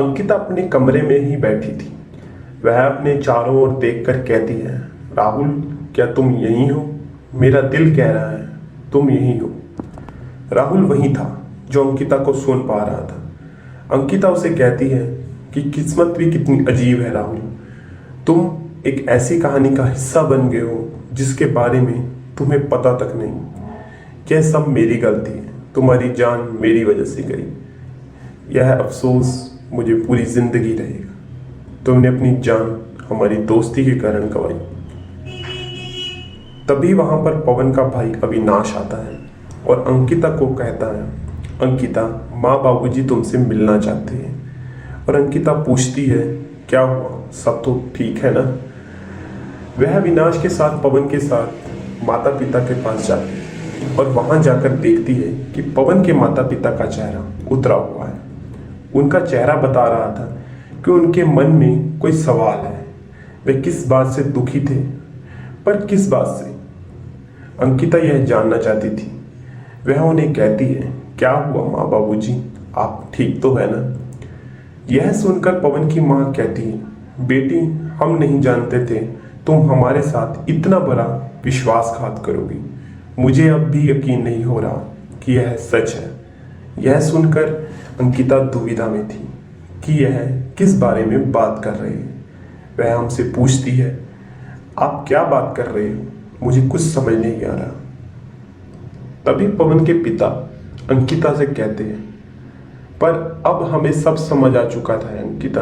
अंकिता अपने कमरे में ही बैठी थी। वह अपने चारों ओर देखकर कहती है, राहुल, क्या तुम यहीं हो? मेरा दिल कह रहा है तुम यहीं हो। राहुल वही था जो अंकिता को सुन पा रहा था। अंकिता उसे कहती है कि किस्मत भी कितनी अजीब है राहुल, तुम एक ऐसी कहानी का हिस्सा बन गए हो जिसके बारे में तुम्हें पता तक नहीं। यह सब मेरी गलती है, तुम्हारी जान मेरी वजह से गई। यह अफसोस मुझे पूरी जिंदगी रहेगा। तुमने अपनी जान हमारी दोस्ती के कारण गंवाई। तभी वहां पर पवन का भाई अविनाश आता है और अंकिता को कहता है, अंकिता, माँ बाबूजी तुमसे मिलना चाहते हैं। और अंकिता पूछती है, क्या हुआ, सब तो ठीक है ना? वह अविनाश के साथ पवन के साथ माता पिता के पास जाती है और वहां जाकर देखती है कि पवन के माता पिता का चेहरा उतरा हुआ है। उनका चेहरा बता रहा था कि उनके मन में कोई सवाल है। वे किस बात से दुखी थे, पर किस बात से? अंकिता यह जानना चाहती थी। वह उन्हें कहती है, क्या हुआ माँ बाबूजी, आप ठीक तो है ना? यह सुनकर पवन की माँ कहती है, बेटी, हम नहीं जानते थे तुम हमारे साथ इतना बड़ा विश्वासघात करोगी। मुझे अब भी यकीन नहीं हो रहा कि यह सच है। यह सुनकर अंकिता दुविधा में थी कि यह किस बारे में बात कर रही है। वह हमसे पूछती है, आप क्या बात कर रहे हो? मुझे कुछ समझ नहीं आ रहा। तभी पवन के पिता अंकिता से कहते हैं, पर अब हमें सब समझ आ चुका था अंकिता,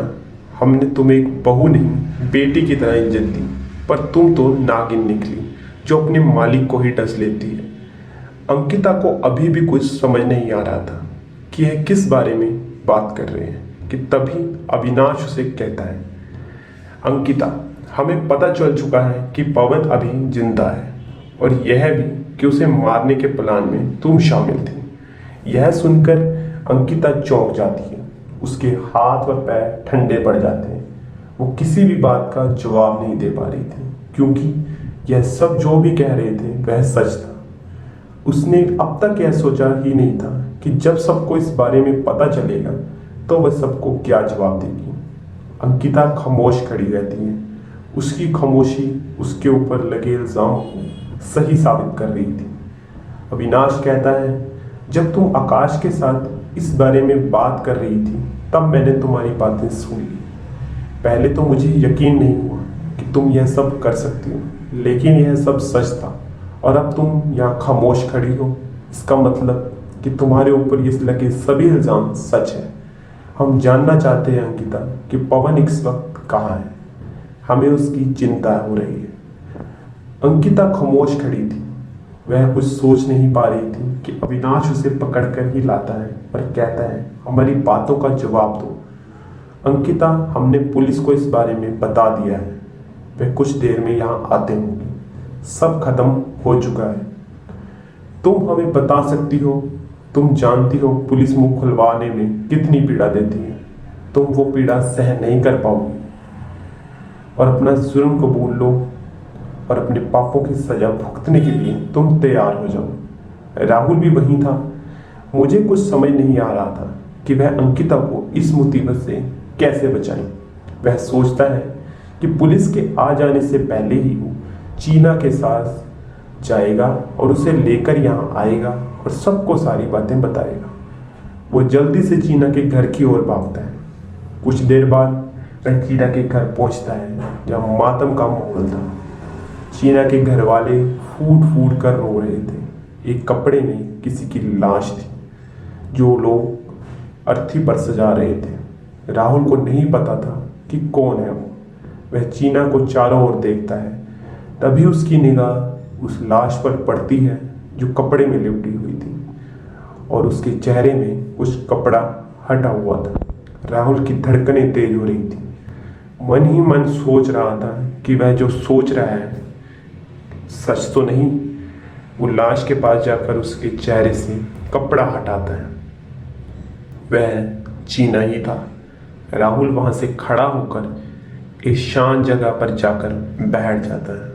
हमने तुम्हें एक बहू नहीं बेटी की तरह इज्जत दी, पर तुम तो नागिन निकली जो अपने मालिक को ही डस लेती है। अंकिता को अभी भी कुछ समझ नहीं आ रहा था कि यह किस बारे में बात कर रहे हैं कि तभी अविनाश उसे कहता है, अंकिता, हमें पता चल चुका है कि पवन अभी जिंदा है और यह भी कि उसे मारने के प्लान में तुम शामिल थे। यह सुनकर अंकिता चौंक जाती है। उसके हाथ और पैर ठंडे पड़ जाते हैं। वो किसी भी बात का जवाब नहीं दे पा रही थी क्योंकि यह सब जो भी कह रहे थे वह सच था। उसने अब तक यह सोचा ही नहीं था कि जब सबको इस बारे में पता चलेगा तो वह सबको क्या जवाब देगी। अंकिता खामोश खड़ी रहती है। उसकी खामोशी उसके ऊपर लगे इल्जाम को सही साबित कर रही थी। अविनाश कहता है, जब तुम आकाश के साथ इस बारे में बात कर रही थी तब मैंने तुम्हारी बातें सुनी। पहले तो मुझे यकीन नहीं हुआ कि तुम यह सब कर सकती हो, लेकिन यह सब सच था और अब तुम यहाँ खामोश खड़ी हो। इसका मतलब कि तुम्हारे ऊपर ये लगे सभी इल्जाम सच है। हम जानना चाहते हैं अंकिता कि पवन इस वक्त कहाँ है। हमें उसकी चिंता हो रही है। अंकिता खामोश खड़ी थी। वह कुछ सोच नहीं पा रही थी कि अविनाश उसे पकड़कर ही लाता है और कहता है, हमारी बातों का जवाब दो। अंकिता, हमने पुलिस को इस बारे में बता दिया है। वे कुछ देर में यहाँ आते होंगे। सब खत्म हो चुका है। तुम हमें बता सकती हो, तुम जानती हो पुलिस मुंह खुलवाने में कितनी पीड़ा देती है। तुम वो पीड़ा सहन नहीं कर पाओगी और अपना जुर्म कबूल लो और अपने पापों की सजा भुगतने के लिए तुम तैयार हो जाओ। राहुल भी वहीं था। मुझे कुछ समझ नहीं आ रहा था कि वह अंकिता को इस मुसीबत से कैसे बचाए। वह सोचता है कि पुलिस के आ जाने से पहले ही वो चीना के साथ जाएगा और उसे लेकर यहाँ आएगा और सबको सारी बातें बताएगा। वो जल्दी से चीना के घर की ओर भागता है। कुछ देर बाद वह चीना के घर पहुँचता है जहाँ मातम का माहौल था। चीना के घर वाले फूट फूट कर रो रहे थे। एक कपड़े में किसी की लाश थी जो लोग अर्थी पर सजा रहे थे। राहुल को नहीं पता था कि कौन है वो। वह चीना को चारों ओर देखता है। तभी उसकी निगाह उस लाश पर पड़ती है जो कपड़े में लिपटी हुई थी और उसके चेहरे में कुछ कपड़ा हटा हुआ था। राहुल की धड़कनें तेज हो रही थी। मन ही मन सोच रहा था कि वह जो सोच रहा है सच तो नहीं। वो लाश के पास जाकर उसके चेहरे से कपड़ा हटाता है। वह चीना ही था। राहुल वहां से खड़ा होकर एक शांत जगह पर जाकर बैठ जाता है।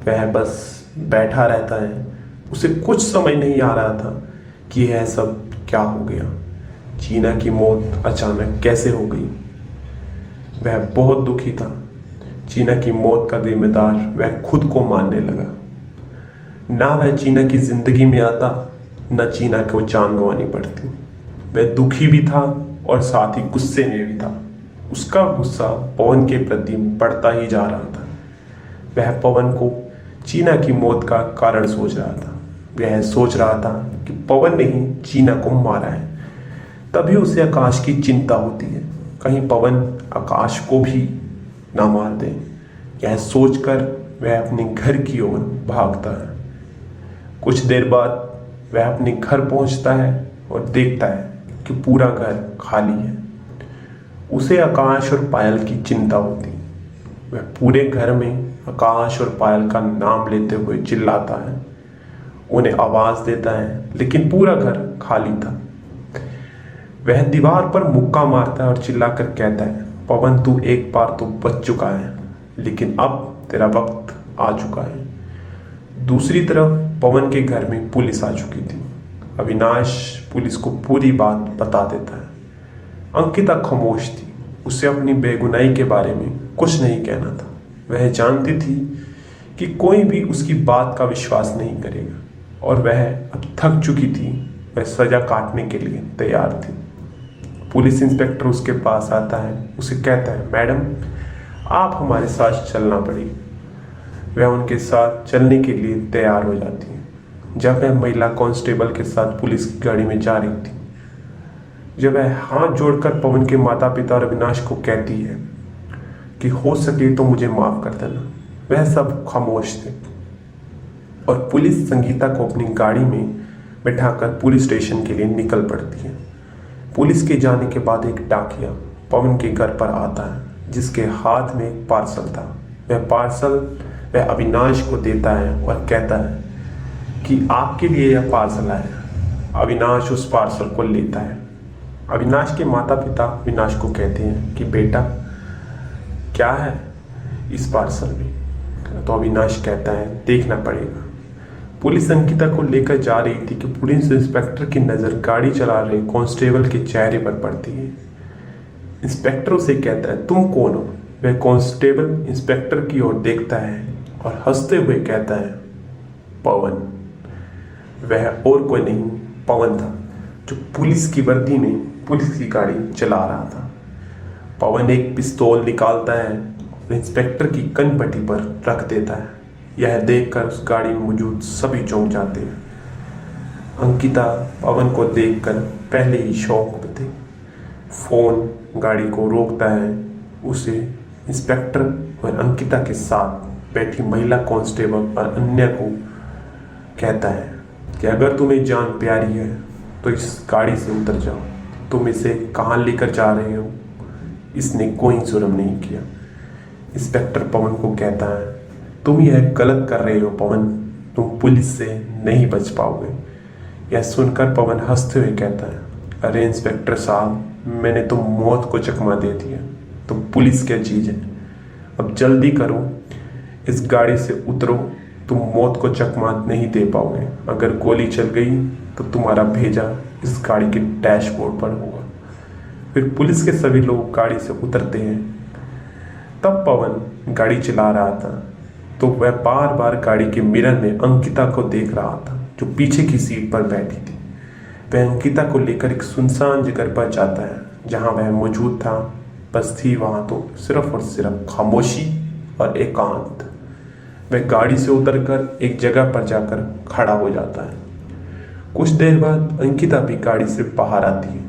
वह बस बैठा रहता है। उसे कुछ समझ नहीं आ रहा था कि यह सब क्या हो गया। चीना की मौत अचानक कैसे हो गई। वह बहुत दुखी था। चीना की मौत का जिम्मेदार वह खुद को मानने लगा। ना वह चीना की जिंदगी में आता, न चीना को जान गंवानी पड़ती। वह दुखी भी था और साथ ही गुस्से में भी था। उसका गुस्सा पवन के प्रति बढ़ता ही जा रहा था। वह पवन को चीना की मौत का कारण सोच रहा था। वह सोच रहा था कि पवन ने ही चीना को मारा है। तभी उसे आकाश की चिंता होती है, कहीं पवन आकाश को भी ना मार दे। यह सोचकर वह अपने घर की ओर भागता है। कुछ देर बाद वह अपने घर पहुंचता है और देखता है कि पूरा घर खाली है। उसे आकाश और पायल की चिंता होती। वह पूरे घर में आकाश और पायल का नाम लेते हुए चिल्लाता है, उन्हें आवाज देता है, लेकिन पूरा घर खाली था। वह दीवार पर मुक्का मारता है और चिल्लाकर कहता है, पवन तू एक बार तो बच चुका है, लेकिन अब तेरा वक्त आ चुका है। दूसरी तरफ पवन के घर में पुलिस आ चुकी थी। अविनाश पुलिस को पूरी बात बता देता है। अंकिता खामोश थी। उसे अपनी बेगुनाही के बारे में कुछ नहीं कहना था। वह जानती थी कि कोई भी उसकी बात का विश्वास नहीं करेगा और वह अब थक चुकी थी। वह सजा काटने के लिए तैयार थी। पुलिस इंस्पेक्टर उसके पास आता है। उसे कहता है, मैडम आप हमारे साथ चलना पड़ेगा। वह उनके साथ चलने के लिए तैयार हो जाती है। जब वह महिला कांस्टेबल के साथ पुलिस की गाड़ी में जा रही थी, जब वह हाथ जोड़कर पवन के माता पिता और अविनाश को कहती है कि हो सके तो मुझे माफ कर देना, वह सब खामोश थे और पुलिस संगीता को अपनी गाड़ी में बैठाकर पुलिस स्टेशन के लिए निकल पड़ती है। पुलिस के जाने के बाद एक डाकिया पवन के घर पर आता है, जिसके हाथ में एक पार्सल था। वह पार्सल वह अविनाश को देता है और कहता है कि आपके लिए यह पार्सल आया। अविनाश उस पार्सल को लेता है। अविनाश के माता पिता अविनाश को कहते हैं कि बेटा क्या है इस पार्सल में। तो अविनाश कहता है देखना पड़ेगा। पुलिस अंकिता को लेकर जा रही थी कि पुलिस इंस्पेक्टर की नज़र गाड़ी चला रहे कांस्टेबल के चेहरे पर पड़ती है। इंस्पेक्टर उसे कहता है तुम कौन हो। वह कांस्टेबल इंस्पेक्टर की ओर देखता है और हंसते हुए कहता है पवन। वह और कोई नहीं पवन था, जो पुलिस की वर्दी में पुलिस की गाड़ी चला रहा था। पवन एक पिस्तौल निकालता है और इंस्पेक्टर की कनपट्टी पर रख देता है। यह देखकर उस गाड़ी में मौजूद सभी चौंक जाते हैं। अंकिता पवन को देखकर पहले ही शौक में थी। फोन गाड़ी को रोकता है। उसे इंस्पेक्टर और अंकिता के साथ बैठी महिला कांस्टेबल और अन्य को कहता है कि अगर तुम्हें जान प्यारी है तो इस गाड़ी से उतर जाओ। तुम इसे कहाँ लेकर जा रहे हो? इसने कोई जुर्म नहीं किया। इंस्पेक्टर पवन को कहता है तुम यह गलत कर रहे हो पवन, तुम पुलिस से नहीं बच पाओगे। यह सुनकर पवन हंसते हुए कहता है अरे इंस्पेक्टर साहब, मैंने तो मौत को चकमा दे दिया, तो पुलिस क्या चीज़ है। अब जल्दी करो, इस गाड़ी से उतरो, तुम मौत को चकमा नहीं दे पाओगे। अगर गोली चल गई तो तुम्हारा भेजा इस गाड़ी के डैशबोर्ड पर होगा। फिर पुलिस के सभी लोग गाड़ी से उतरते हैं। तब पवन गाड़ी चला रहा था तो वह बार बार गाड़ी के मिरर में अंकिता को देख रहा था, जो पीछे की सीट पर बैठी थी। वह अंकिता को लेकर एक सुनसान जगह पर जाता है जहां वह मौजूद था। बस थी वहां तो सिर्फ और सिर्फ खामोशी और एकांत। वह गाड़ी से उतरकर एक जगह पर जाकर खड़ा हो जाता है। कुछ देर बाद अंकिता भी गाड़ी से बाहर आती है।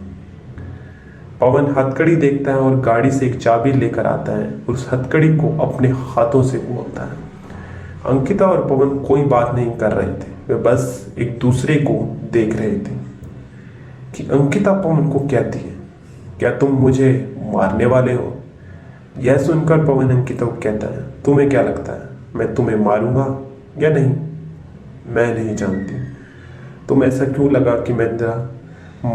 पवन हथकड़ी देखता है और गाड़ी से एक चाबी लेकर आता है। उस हथकड़ी को अपने हाथों से घुमाता है। अंकिता और पवन कोई बात नहीं कर रहे थे, वे बस एक दूसरे को देख रहे थे कि अंकिता पवन को कहती है क्या तुम मुझे मारने वाले हो। यह सुनकर पवन अंकिता को कहता है तुम्हें क्या लगता है मैं तुम्हें मारूंगा या नहीं। मैं नहीं जानती, तुम ऐसा क्यों लगा कि मैं तेरा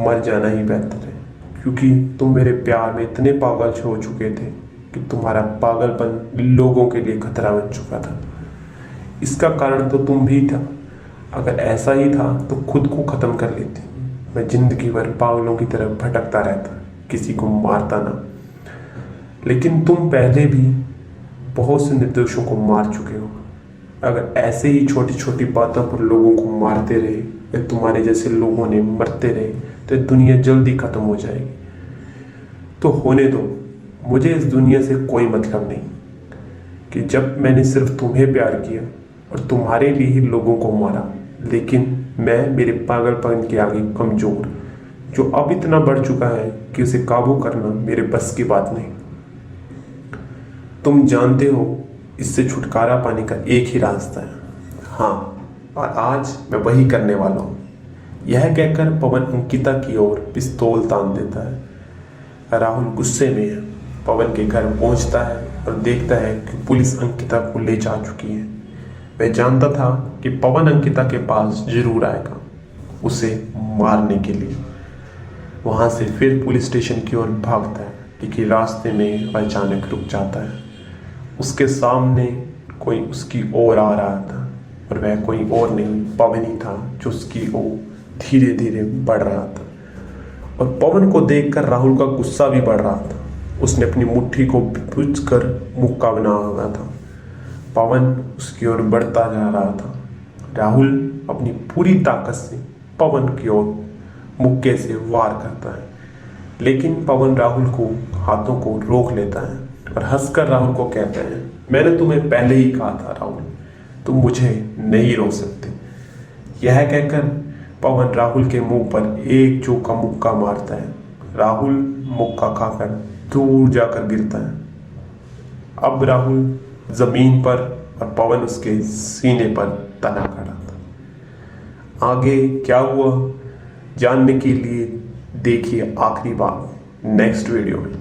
मर जाना ही बेहतर है, क्योंकि तुम मेरे प्यार में इतने पागल हो चुके थे कि तुम्हारा पागलपन लोगों के लिए खतरा बन चुका था। इसका कारण तो तुम भी था। अगर ऐसा ही था तो खुद को ख़त्म कर लेती। मैं जिंदगी भर पागलों की तरह भटकता रहता, किसी को मारता ना। लेकिन तुम पहले भी बहुत से निर्दोषों को मार चुके हो। अगर ऐसे ही छोटी छोटी बातों पर लोगों को मारते रहे या तुम्हारे जैसे लोगों ने मरते रहे तो दुनिया जल्दी खत्म हो जाएगी। तो होने दो, मुझे इस दुनिया से कोई मतलब नहीं कि जब मैंने सिर्फ तुम्हें प्यार किया और तुम्हारे लिए ही लोगों को मारा। लेकिन मैं मेरे पागलपन के आगे कमजोर, जो अब इतना बढ़ चुका है कि उसे काबू करना मेरे बस की बात नहीं। तुम जानते हो इससे छुटकारा पाने का एक ही रास्ता है, हाँ, और आज मैं वही करने वाला हूँ। यह कहकर पवन अंकिता की ओर पिस्तौल तान देता है। राहुल गुस्से में है। पवन के घर पहुंचता है और देखता है कि पुलिस अंकिता को ले जा चुकी है। वह जानता था कि पवन अंकिता के पास जरूर आएगा उसे मारने के लिए। वहां से फिर पुलिस स्टेशन की ओर भागता है, लेकिन रास्ते में अचानक रुक जाता है। उसके सामने कोई उसकी ओर आ रहा था और वह कोई और नहीं, पवन ही था जो उसकी ओर धीरे धीरे बढ़ रहा था। और पवन को देखकर राहुल का गुस्सा भी बढ़ रहा था। उसने अपनी मुट्ठी को बुझकर मुक्का बना हुआ था। पवन उसकी ओर बढ़ता जा रहा था। राहुल अपनी पूरी ताकत से पवन की ओर मुक्के से वार करता है, लेकिन पवन राहुल को हाथों को रोक लेता है और हंसकर राहुल को कहता है, मैंने तुम्हें पहले ही कहा था राहुल, तुम मुझे नहीं रोक सकते। यह कहकर पवन राहुल के मुंह पर एक चौका मुक्का मारता है। राहुल मुक्का खाकर दूर जाकर गिरता है। अब राहुल जमीन पर और पवन उसके सीने पर तना खड़ा था। आगे क्या हुआ जानने के लिए देखिए आखिरी बात नेक्स्ट वीडियो में।